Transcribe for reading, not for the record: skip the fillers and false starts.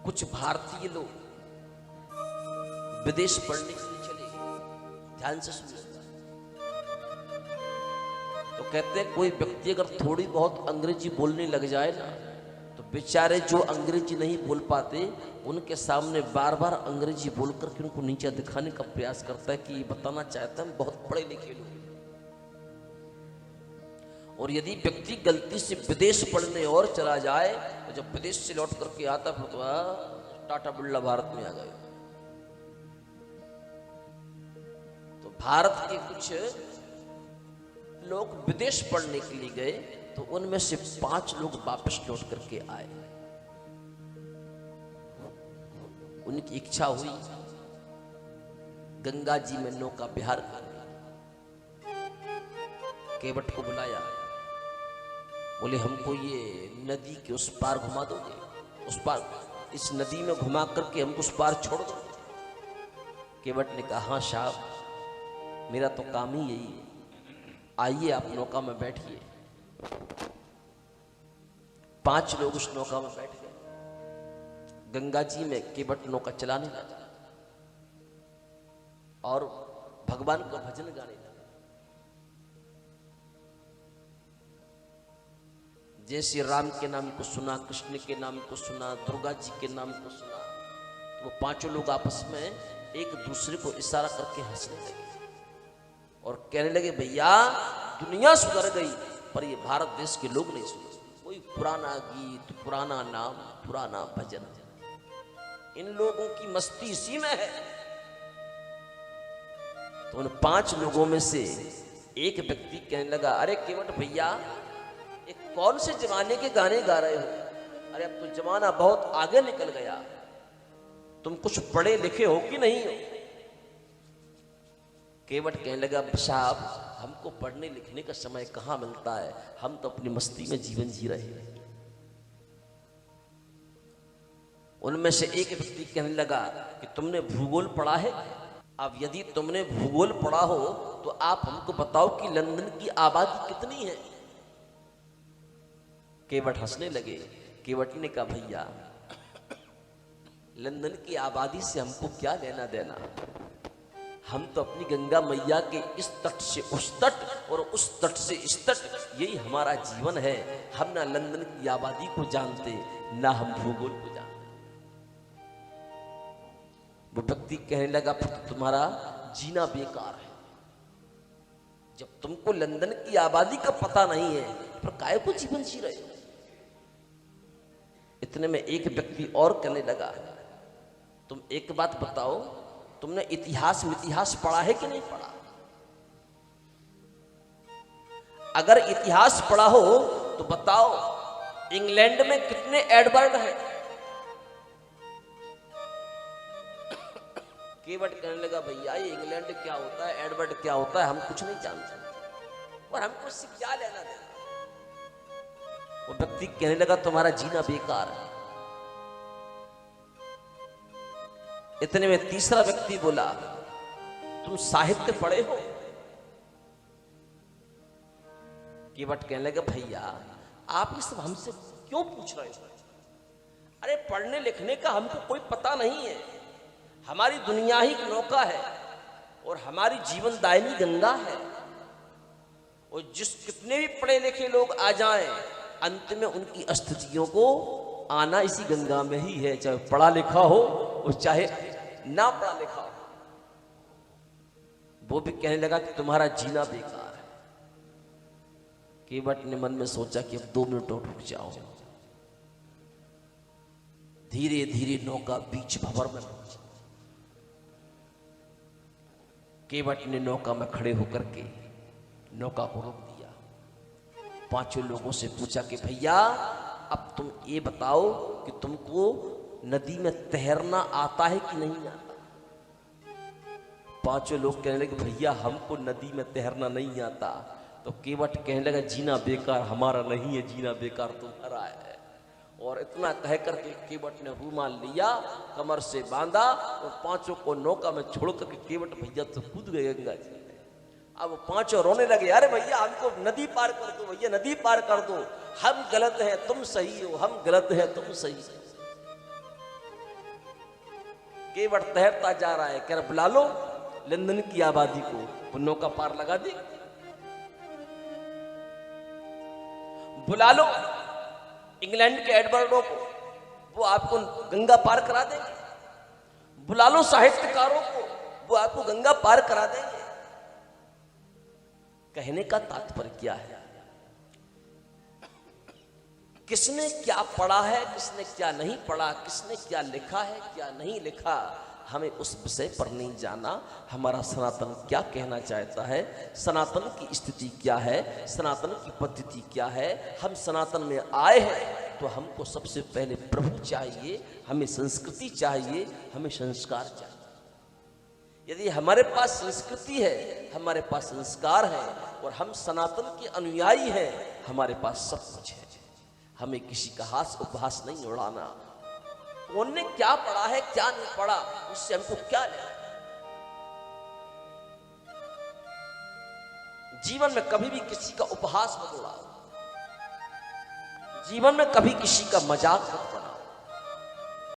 कुछ भारतीय लोग विदेश पढ़ने के लिए चले गए। ध्यान से सुनिए। तो कहते हैं कोई व्यक्ति अगर थोड़ी बहुत अंग्रेजी बोलने लग जाए ना, तो बेचारे जो अंग्रेजी नहीं बोल पाते उनके सामने बार बार अंग्रेजी बोलकर के उनको नीचे दिखाने का प्रयास करता है कि ये बताना चाहता है हम बहुत पढ़े लिखे लोग। और यदि व्यक्ति गलती से विदेश पढ़ने और चला जाए तो जब विदेश से लौट करके आता फिर तो टाटा बिरला भारत में आ गए। तो भारत के कुछ लोग विदेश पढ़ने के लिए गए तो उनमें से 5 लोग वापस लौट करके आए। उनकी इच्छा हुई गंगा जी में नौका विहार करने। केवट को बुलाया, बोले हमको ये नदी के उस पार घुमा दोगे, उस पार इस नदी में घुमा करके हमको उस पार छोड़ दोगे। केवट ने कहा हाँ साहब मेरा तो काम ही यही है, आइए आप नौका में बैठिए। 5 लोग उस नौका में बैठ गए। गंगा जी में केवट नौका चलाने लगा और भगवान का भजन गाने लगा। जैसे राम के नाम को सुना, कृष्ण के नाम को सुना, दुर्गा जी के नाम को सुना, तो वो 5 लोग आपस में एक दूसरे को इशारा करके हंसने लगे और कहने लगे भैया दुनिया सुधर गई पर ये भारत देश के लोग नहीं सुधरे। कोई पुराना गीत, पुराना नाम, पुराना भजन, इन लोगों की मस्ती इसी में है। तो उन 5 लोगों में से एक व्यक्ति कहने लगा अरे केवट भैया एक कौन से जमाने के गाने गा रहे हो? अरे अब तो जमाना बहुत आगे निकल गया, तुम कुछ पढ़े लिखे हो कि नहीं हो? केवट कहने लगा साहब हमको पढ़ने लिखने का समय कहां मिलता है, हम तो अपनी मस्ती में जीवन जी रहे हैं। उनमें से एक व्यक्ति कहने लगा कि तुमने भूगोल पढ़ा है? अब यदि तुमने भूगोल पढ़ा हो तो आप हमको बताओ कि लंदन की आबादी कितनी है? केवट हंसने लगे। केवट ने कहा भैया लंदन की आबादी से हमको क्या लेना देना, हम तो अपनी गंगा मैया के इस तट से उस तट और उस तट से इस तट, यही हमारा जीवन है। हम ना लंदन की आबादी को जानते ना हम भूगोल को जानते। वो व्यक्ति कहने लगा फिर तो तुम्हारा जीना बेकार है। जब तुमको लंदन की आबादी का पता नहीं है तो काहे को जीवन जी रहे हो? इतने में एक व्यक्ति और कहने लगा तुम एक बात बताओ, तुमने इतिहास पढ़ा है कि नहीं पढ़ा? अगर इतिहास पढ़ा हो तो बताओ इंग्लैंड में कितने एडवर्ड हैं? केवट कहने लगा भैया ये इंग्लैंड क्या होता है, एडवर्ड क्या होता है, हम कुछ नहीं जानते और हमको इससे क्या लेना देना। वो व्यक्ति कहने लगा तुम्हारा जीना बेकार है। इतने में तीसरा व्यक्ति बोला तुम साहित्य पढ़े हो? केवट कहने लगा भैया आप ये सब हमसे क्यों पूछ रहे हो? अरे पढ़ने लिखने का हमको कोई पता नहीं है, हमारी दुनिया ही एक नौका है और हमारी जीवन दायिनी गंगा है। और जिस कितने भी पढ़े लिखे लोग आ जाएं अंत में उनकी अस्थितियों को आना इसी गंगा में ही है, चाहे पढ़ा लिखा हो और चाहे ना पढ़ा लिखा हो। वो भी कहने लगा कि तुम्हारा जीना बेकार है। केवट ने मन में सोचा कि अब 2 मिनट और रुक जाओ। धीरे धीरे नौका बीच भंवर में पहुंची। केवट ने नौका में खड़े होकर के नौका को रोक दिया। 5 लोगों से पूछा कि भैया अब तुम ये बताओ कि तुमको नदी में तैरना आता है कि नहीं आता? 5 लोग कहने लगे भैया हमको नदी में तैरना नहीं आता। तो केवट कहने लगा जीना बेकार हमारा नहीं है, जीना बेकार तुम्हारा है। और इतना कह करके केवट ने रूमाल लिया, कमर से बांधा और 5 को नौका में छोड़ करके केवट भैया तो कूद गए गंगा जी। अब 5 रोने लगे अरे भैया हमको नदी पार कर दो, भैया नदी पार कर दो, हम गलत हैं तुम सही हो, हम गलत हैं तुम सही हो। केवट तैरता जा रहा है, कह रहा बुला लो लंदन की आबादी को, वो नौका पार लगा दी। बुला लो इंग्लैंड के एडवर्डो को, वो आपको गंगा पार करा देंगे। बुला लो साहित्यकारों को, वो आपको गंगा पार करा देंगे। कहने का तात्पर्य क्या है? किसने क्या पढ़ा है, किसने क्या नहीं पढ़ा, किसने क्या लिखा है, क्या नहीं लिखा, हमें उस विषय पर नहीं जाना। हमारा सनातन क्या कहना चाहता है, सनातन की स्थिति क्या है, सनातन की पद्धति क्या है। हम सनातन में आए हैं तो हमको सबसे पहले प्रभु चाहिए, हमें संस्कृति चाहिए, हमें संस्कार चाहिए। यदि हमारे पास संस्कृति है, हमारे पास संस्कार है और हम सनातन के अनुयायी हैं, हमारे पास सब कुछ है। हमें किसी का हास उपहास नहीं उड़ाना। उन्होंने क्या पढ़ा है, क्या नहीं पढ़ा, उससे हमको क्या लेना। जीवन में कभी भी किसी का उपहास मत उड़ाओ, जीवन में कभी किसी का मजाक मत बनाओ।